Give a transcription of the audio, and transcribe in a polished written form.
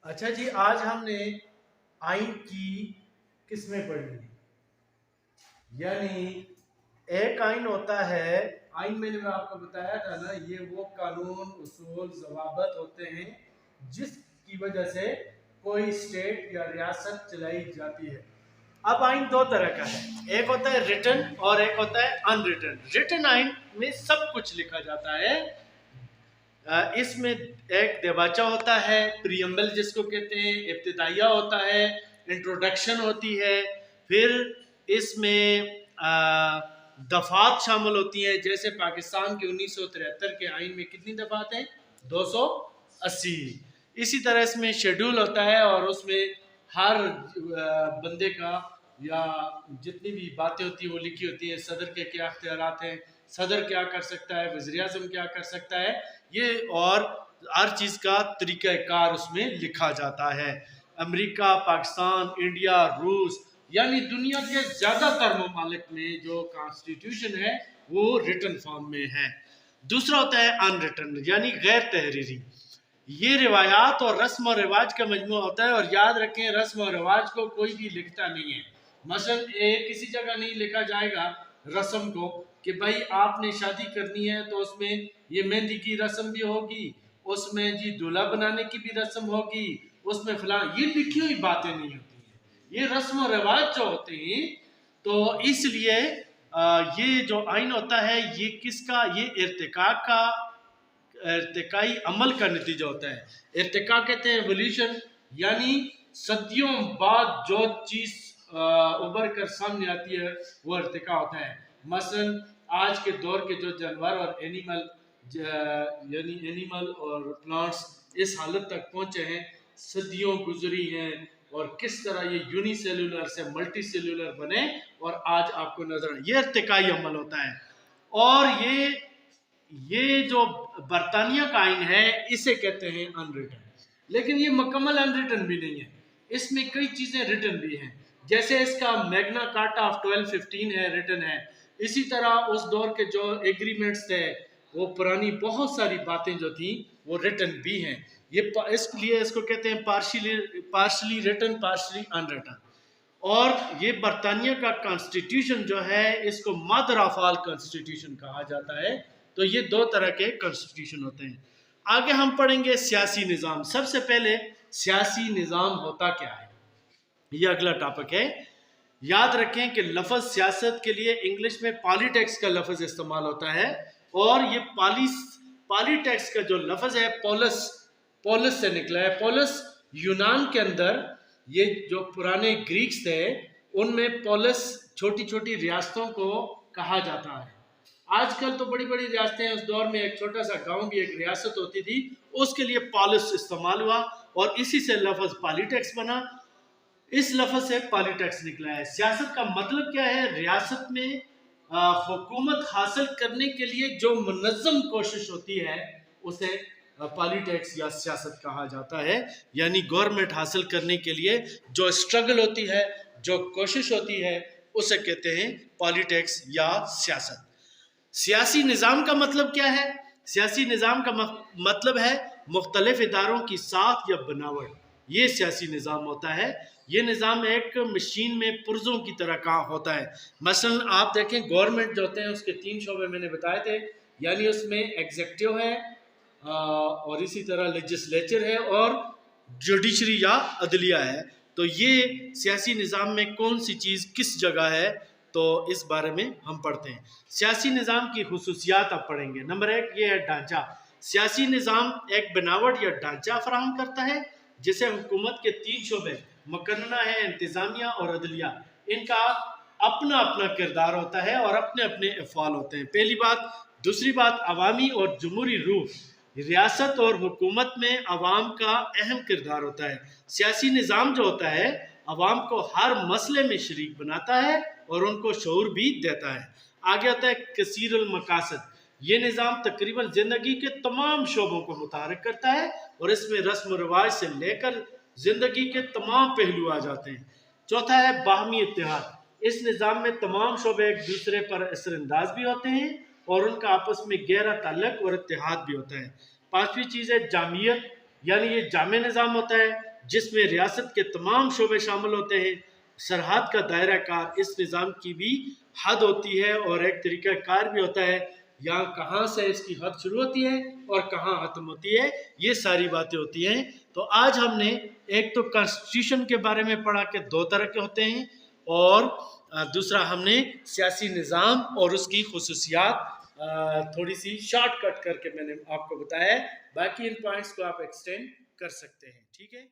اچھا جی، آج ہم نے آئین کی قسمیں پڑھی، یعنی ایک آئین ہوتا ہے۔ آئین میں نے آپ کو بتایا تھا نا، یہ وہ قانون، اصول، ضوابط ہوتے ہیں جس کی وجہ سے کوئی اسٹیٹ یا ریاست چلائی جاتی ہے۔ اب آئین دو طرح کا ہے، ایک ہوتا ہے ریٹن اور ایک ہوتا ہے ان ریٹن۔ ریٹن آئین میں سب کچھ لکھا جاتا ہے، اس میں ایک دیباچہ ہوتا ہے، پریمبل جس کو کہتے ہیں، ابتدائیہ ہوتا ہے، انٹروڈکشن ہوتی ہے، پھر اس میں دفعات شامل ہوتی ہیں، جیسے پاکستان کے 1973 کے آئین میں کتنی دفعات ہیں؟ 280۔ اسی طرح اس میں شیڈول ہوتا ہے، اور اس میں ہر بندے کا یا جتنی بھی باتیں ہوتی ہیں وہ لکھی ہوتی ہیں۔ صدر کے کیا اختیارات ہیں، صدر کیا کر سکتا ہے، وزیر اعظم کیا کر سکتا ہے، یہ اور ہر چیز کا طریقہ کار اس میں لکھا جاتا ہے۔ امریکہ، پاکستان، انڈیا، روس، یعنی دنیا کے زیادہ تر ممالک میں جو کانسٹیٹیوشن ہے وہ ریٹن فارم میں ہے۔ دوسرا ہوتا ہے ان ریٹن، یعنی غیر تحریری۔ یہ روایات اور رسم و رواج کا مجموعہ ہوتا ہے، اور یاد رکھیں رسم و رواج کو کوئی بھی لکھتا نہیں ہے۔ مثلا کسی جگہ نہیں لکھا جائے گا رسم کو کہ بھائی آپ نے شادی کرنی ہے تو اس میں یہ مہندی کی رسم بھی ہوگی، اس میں جی دولہا بنانے کی بھی رسم ہوگی، اس میں فلاں، یہ لکھی ہوئی باتیں نہیں ہوتی ہیں، یہ رسم و رواج جو ہوتے ہیں۔ تو اس لیے یہ جو آئین ہوتا ہے یہ کس کا؟ یہ ارتقائی عمل کا نتیجہ ہوتا ہے۔ ارتقاء کہتے ہیں ایولیوشن، یعنی صدیوں بعد جو چیز ابھر کر سامنے آتی ہے وہ ارتقاء ہوتا ہے۔ مثلا آج کے دور کے جو جانور اور اینیمل اور پلانٹس اس حالت تک پہنچے ہیں، صدیوں گزری ہیں، اور کس طرح یہ یونی سیلولر سے ملٹی سیلولر بنے اور آج آپ کو نظر آئے، یہ ارتقائی عمل ہوتا ہے۔ اور یہ جو برطانیہ کا آئین ہے اسے کہتے ہیں ان ریٹن، لیکن یہ مکمل ان ریٹن بھی نہیں ہے، اس میں کئی چیزیں ریٹن بھی ہیں، جیسے اس کا میگنا کارٹا آف 1215 ہے، ریٹن ہے۔ اسی طرح اس دور کے جو ایگریمنٹس تھے، وہ پرانی بہت ساری باتیں جو تھیں وہ ریٹن بھی ہیں۔ اس لیے اس کو کہتے ہیں partially return, partially in written. اور یہ برطانیہ کا کانسٹیٹیوشن جو ہے اس کو مدر آف آل کانسٹیٹیوشن کہا جاتا ہے۔ تو یہ دو طرح کے کانسٹیٹیوشن ہوتے ہیں۔ آگے ہم پڑھیں گے سیاسی نظام۔ سب سے پہلے سیاسی نظام ہوتا کیا ہے، یہ اگلا ٹاپک ہے۔ یاد رکھیں کہ لفظ سیاست کے لیے انگلش میں پالیٹکس کا لفظ استعمال ہوتا ہے، اور یہ پالیٹکس کا جو لفظ ہے پولس سے نکلا ہے۔ پولس یونان کے اندر، یہ جو پرانے گریکس تھے ان میں پولس چھوٹی چھوٹی ریاستوں کو کہا جاتا ہے۔ آج کل تو بڑی بڑی ریاستیں ہیں، اس دور میں ایک چھوٹا سا گاؤں بھی ایک ریاست ہوتی تھی، اس کے لیے پولس استعمال ہوا اور اسی سے لفظ پالیٹکس بنا۔ اس لفظ سے پالیٹکس نکلا ہے۔ سیاست کا مطلب کیا ہے؟ ریاست میں حکومت حاصل کرنے کے لیے جو منظم کوشش ہوتی ہے اسے پالیٹکس یا سیاست کہا جاتا ہے، یعنی گورنمنٹ حاصل کرنے کے لیے جو اسٹرگل ہوتی ہے، جو کوشش ہوتی ہے، اسے کہتے ہیں پالیٹکس یا سیاست۔ سیاسی نظام کا مطلب کیا ہے؟ سیاسی نظام کا مطلب ہے مختلف اداروں کی ساخت یا بناوٹ، یہ سیاسی نظام ہوتا ہے۔ یہ نظام ایک مشین میں پرزوں کی طرح کام ہوتا ہے۔ مثلا آپ دیکھیں گورنمنٹ جو ہوتے ہیں اس کے 3 شعبے میں نے بتائے تھے، یعنی اس میں ایگزیکٹو ہے، اور اسی طرح لیجسلیچر ہے، اور جوڈیشری یا عدلیہ ہے۔ تو یہ سیاسی نظام میں کون سی چیز کس جگہ ہے، تو اس بارے میں ہم پڑھتے ہیں۔ سیاسی نظام کی خصوصیات اب پڑھیں گے۔ نمبر 1 یہ ہے ڈھانچہ۔ سیاسی نظام ایک بناوٹ یا ڈھانچہ فراہم کرتا ہے جسے حکومت کے 3 شعبے مقننہ ہے، انتظامیہ اور عدلیہ، ان کا اپنا اپنا کردار ہوتا ہے اور اپنے اپنے افعال ہوتے ہیں، پہلی بات۔ دوسری بات، عوامی اور جمہوری روح۔ ریاست اور حکومت میں عوام کا اہم کردار ہوتا ہے۔ سیاسی نظام جو ہوتا ہے عوام کو ہر مسئلے میں شریک بناتا ہے اور ان کو شعور بھی دیتا ہے۔ آگے ہوتا ہے کثیر المقاصد۔ یہ نظام تقریباً زندگی کے تمام شعبوں کو متحرک کرتا ہے، اور اس میں رسم و رواج سے لے کر زندگی کے تمام پہلو آ جاتے ہیں۔ چوتھا ہے باہمی اتحاد۔ اس نظام میں تمام شعبے ایک دوسرے پر اثر انداز بھی ہوتے ہیں اور ان کا آپس میں گہرا تعلق اور اتحاد بھی ہوتا ہے۔ 5ویں چیز ہے جامعیت، یعنی یہ جامع نظام ہوتا ہے جس میں ریاست کے تمام شعبے شامل ہوتے ہیں. سرحد کا دائرہ کار اس نظام کی بھی حد ہوتی ہے اور ایک طریقہ کار بھی ہوتا ہے. یہاں کہاں سے اس کی حد شروع ہوتی ہے اور کہاں ختم ہوتی ہے، یہ ساری باتیں ہوتی ہیں. تو آج ہم نے ایک تو کانسٹیٹیوشن کے بارے میں پڑھا کہ 2 طرح کے ہوتے ہیں، اور دوسرا ہم نے سیاسی نظام اور اس کی خصوصیات تھوڑی سی شارٹ کٹ کر کے میں نے آپ کو بتایا ہے. باقی ان پوائنٹس کو آپ ایکسٹینڈ کر سکتے ہیں. ٹھیک ہے.